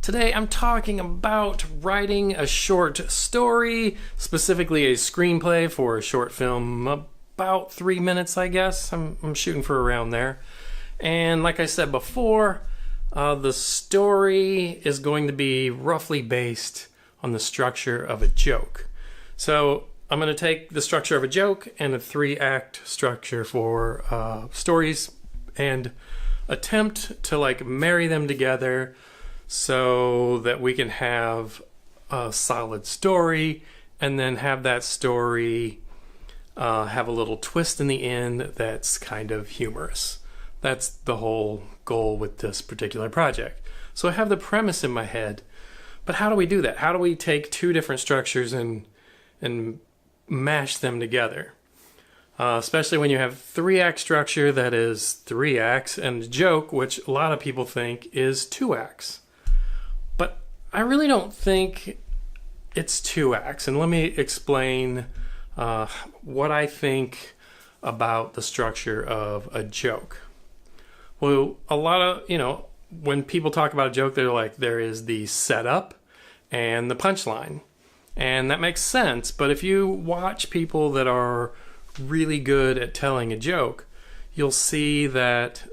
Today I'm talking about writing a short story, specifically a screenplay for a short film, about 3 minutes, I guess. I'm shooting for around there. And like I said before, the story is going to be roughly based on the structure of a joke. So I'm going to take the structure of a joke and a 3-act structure for stories and attempt to marry them together so that we can have a solid story, and then have that story have a little twist in the end that's kind of humorous. That's the whole goal with this particular project. So I have the premise in my head, but how do we do that? How do we take two different structures and mash them together? Especially when you have 3-act structure that is 3 acts, and a joke, which a lot of people think is 2 acts. But I really don't think it's 2 acts, and let me explain what I think about the structure of a joke. Well, a lot of, when people talk about a joke, they're like, there is the setup and the punchline. And that makes sense, but if you watch people that are really good at telling a joke, you'll see that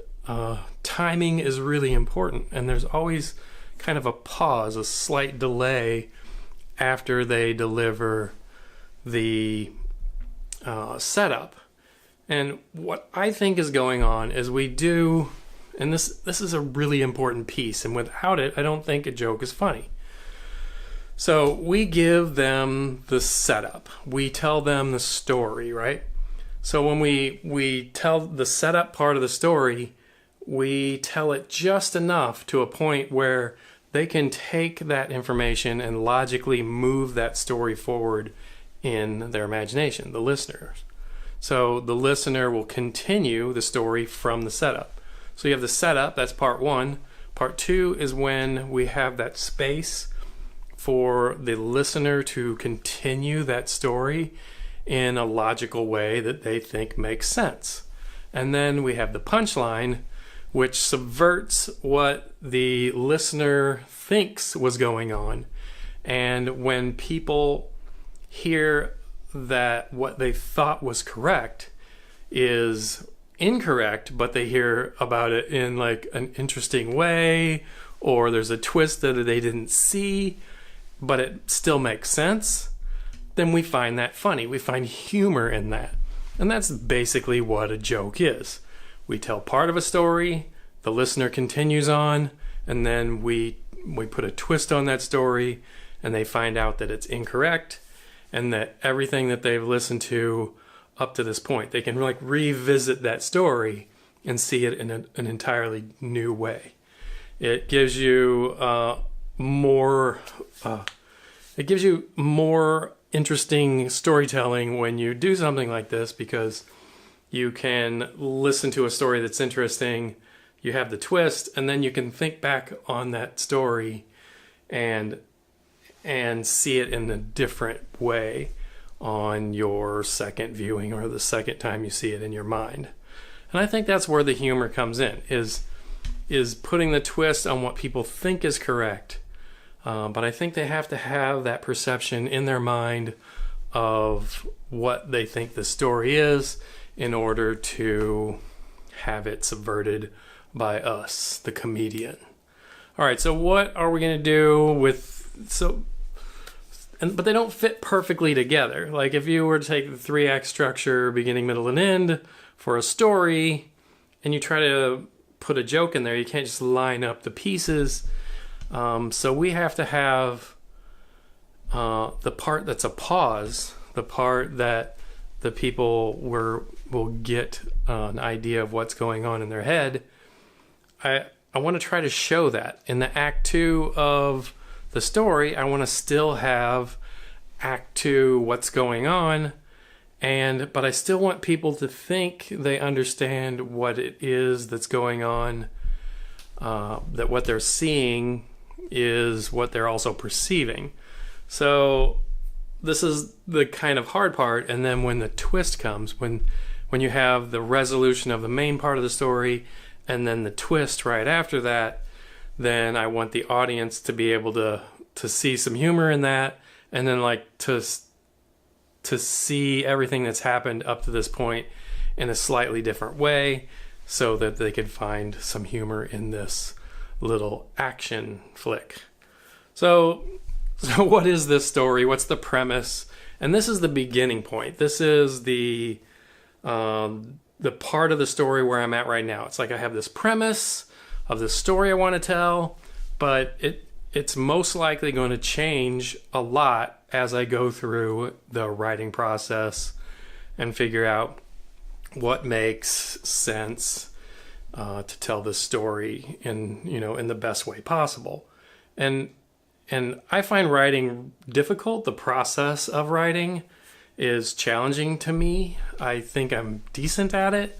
timing is really important, and there's always kind of a pause, a slight delay after they deliver the setup. And what I think is going on is we do, and this is a really important piece, and without it, I don't think a joke is funny. So we give them the setup. We tell them the story, right? So when we tell the setup part of the story, we tell it just enough to a point where they can take that information and logically move that story forward in their imagination, the listeners. So the listener will continue the story from the setup. So you have the setup, that's part 1. Part 2 is when we have that space for the listener to continue that story in a logical way that they think makes sense. And then we have the punchline, which subverts what the listener thinks was going on. And when people hear that what they thought was correct is incorrect, but they hear about it in an interesting way, or there's a twist that they didn't see, but it still makes sense, then we find that funny. We find humor in that. And that's basically what a joke is. We tell part of a story, the listener continues on, and then we put a twist on that story, and they find out that it's incorrect, and that everything that they've listened to up to this point, they can revisit that story and see it in an entirely new way. It gives you more interesting storytelling when you do something like this, because you can listen to a story that's interesting, you have the twist, and then you can think back on that story and see it in a different way on your second viewing, or the second time you see it in your mind. And I think that's where the humor comes in, is putting the twist on what people think is correct. But I think they have to have that perception in their mind of what they think the story is in order to have it subverted by us, the comedian. All right, so what are we going to do but they don't fit perfectly together. Like if you were to take the 3-act structure, beginning, middle, and end for a story, and you try to put a joke in there, you can't just line up the pieces. So we have to have the part that's a pause, the part that the people will get an idea of what's going on in their head. I want to try to show that. In the Act 2 of the story, I want to still have Act 2, what's going on, but I still want people to think they understand what it is that's going on, that what they're seeing is what they're also perceiving. So this is the kind of hard part. And then when the twist comes, when you have the resolution of the main part of the story and then the twist right after that, then I want the audience to be able to see some humor in that, and then like to see everything that's happened up to this point in a slightly different way, so that they could find some humor in this little action flick. So what is this story? What's the premise? And this is the beginning point. This is the part of the story where I'm at right now. It's like I have this premise of the story I want to tell, but it's most likely going to change a lot as I go through the writing process and figure out what makes sense to tell this story in the best way possible. And I find writing difficult. The process of writing is challenging to me. I think I'm decent at it,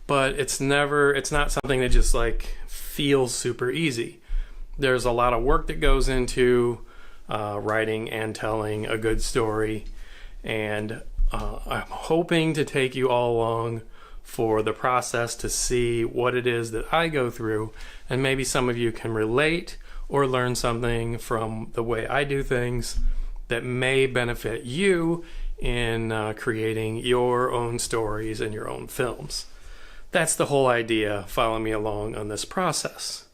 but it's not something that just like feels super easy. There's a lot of work that goes into writing and telling a good story, and I'm hoping to take you all along for the process to see what it is that I go through, and maybe some of you can relate or learn something from the way I do things that may benefit you in creating your own stories and your own films. That's the whole idea. Follow me along on this process.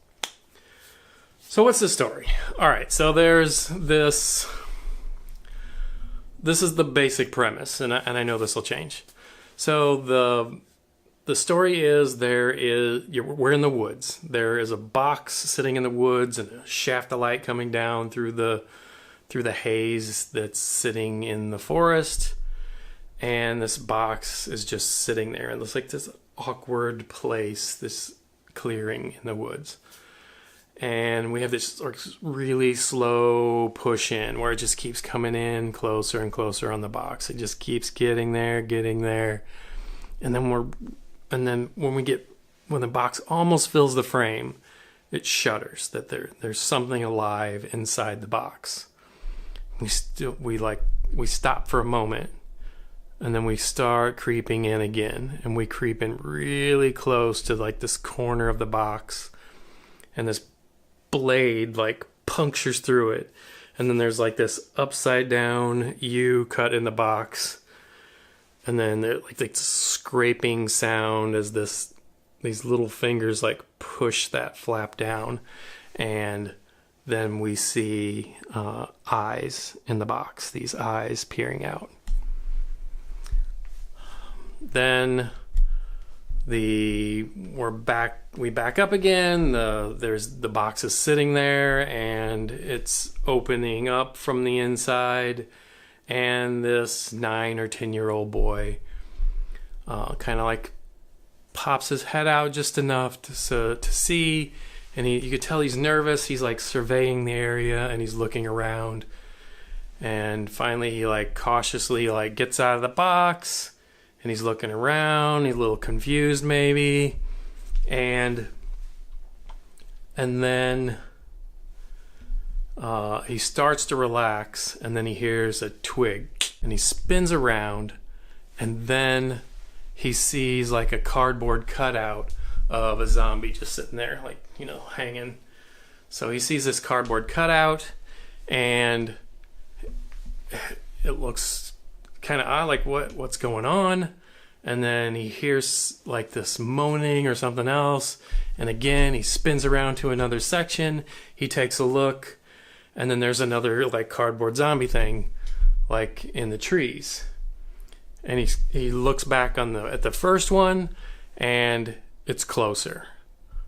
So what's the story? All right, so there's this is the basic premise, and I know this will change. So the story is we're in the woods. There is a box sitting in the woods and a shaft of light coming down through the haze that's sitting in the forest, and this box is just sitting there. It looks like this awkward place, this clearing in the woods. And we have this really slow push in where it just keeps coming in closer and closer on the box. It just keeps getting there. And then when the box almost fills the frame, it shudders that there's something alive inside the box. We stop for a moment, and then we start creeping in again, and we creep in really close to like this corner of the box, and this blade like punctures through it, and then there's like this upside down U cut in the box, and then there's like this scraping sound as these little fingers like push that flap down, and then we see eyes in the box, these eyes peering out. Then we back up again. The box is sitting there, and it's opening up from the inside, and this 9 or 10-year-old boy kind of like pops his head out just enough to see, and you could tell he's nervous. He's like surveying the area, and he's looking around, and finally he like cautiously like gets out of the box, and he's looking around. He's a little confused maybe, and then he starts to relax, and then he hears a twig, and he spins around, and then he sees like a cardboard cutout of a zombie just sitting there, like, hanging. So he sees this cardboard cutout, and it looks kind of odd, like what's going on. And then he hears like this moaning or something else, and again he spins around to another section. He takes a look, and then there's another like cardboard zombie thing like in the trees, and he looks back at the first one, and it's closer.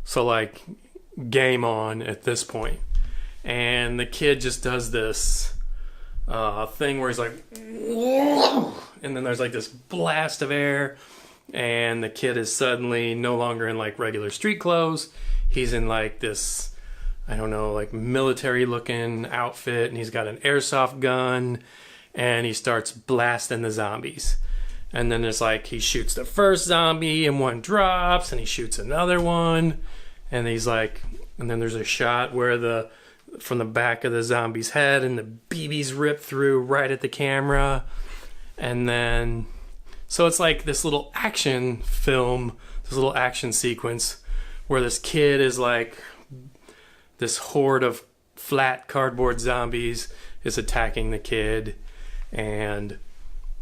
So like game on at this point. And the kid just does this thing where he's like, whoa! And then there's like this blast of air, and the kid is suddenly no longer in like regular street clothes. He's in like this, I don't know, like military looking outfit, and he's got an airsoft gun, and he starts blasting the zombies. And then there's like, he shoots the first zombie and one drops, and he shoots another one, and he's like, and then there's a shot where from the back of the zombie's head, and the BB's ripped through right at the camera. And then, so it's like this little action film, this little action sequence where this kid is like, this horde of flat cardboard zombies is attacking the kid, and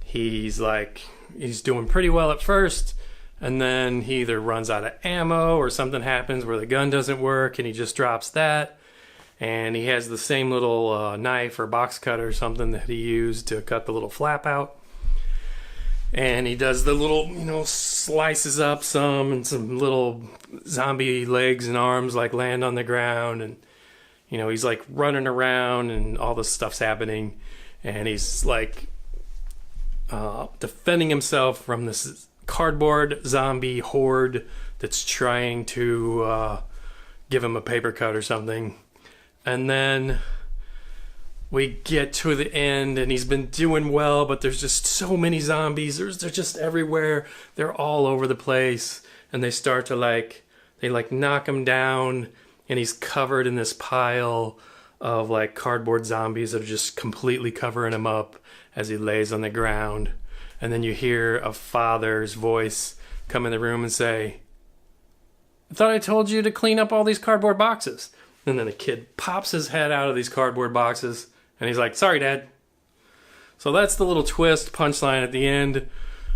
he's doing pretty well at first, and then he either runs out of ammo or something happens where the gun doesn't work and he just drops that. And he has the same little knife or box cutter or something that he used to cut the little flap out. And he does the little, slices up some, and some little zombie legs and arms land on the ground. And, he's running around and all this stuff's happening. And he's defending himself from this cardboard zombie horde that's trying to give him a paper cut or something. And then we get to the end, and he's been doing well, but there's just so many zombies. They're just everywhere. They're all over the place, and they start to they knock him down, and he's covered in this pile of cardboard zombies that are just completely covering him up as he lays on the ground. And then you hear a father's voice come in the room and say, "I thought I told you to clean up all these cardboard boxes." And then the kid pops his head out of these cardboard boxes, and he's like, "Sorry, Dad." So that's the little twist, punchline at the end,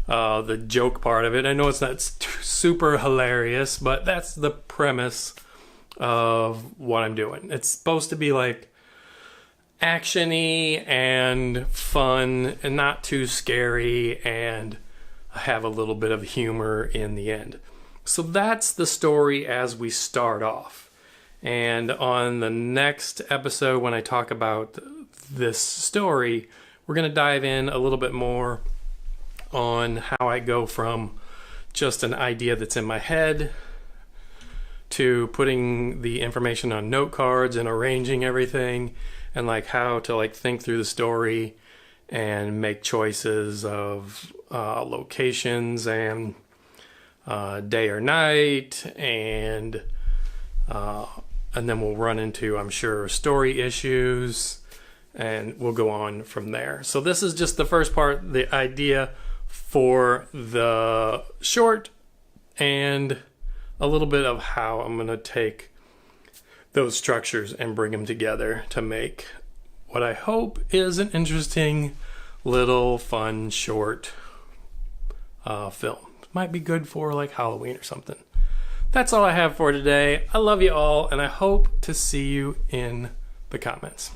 the joke part of it. I know it's not super hilarious, but that's the premise of what I'm doing. It's supposed to be action-y and fun and not too scary, and have a little bit of humor in the end. So that's the story as we start off. And on the next episode, when I talk about this story, we're going to dive in a little bit more on how I go from just an idea that's in my head to putting the information on note cards and arranging everything, and how to think through the story and make choices of locations and day or night, and then we'll run into, I'm sure, story issues, and we'll go on from there. So this is just the first part, the idea for the short, and a little bit of how I'm going to take those structures and bring them together to make what I hope is an interesting little fun short film. Might be good for Halloween or something. That's all I have for today. I love you all, and I hope to see you in the comments.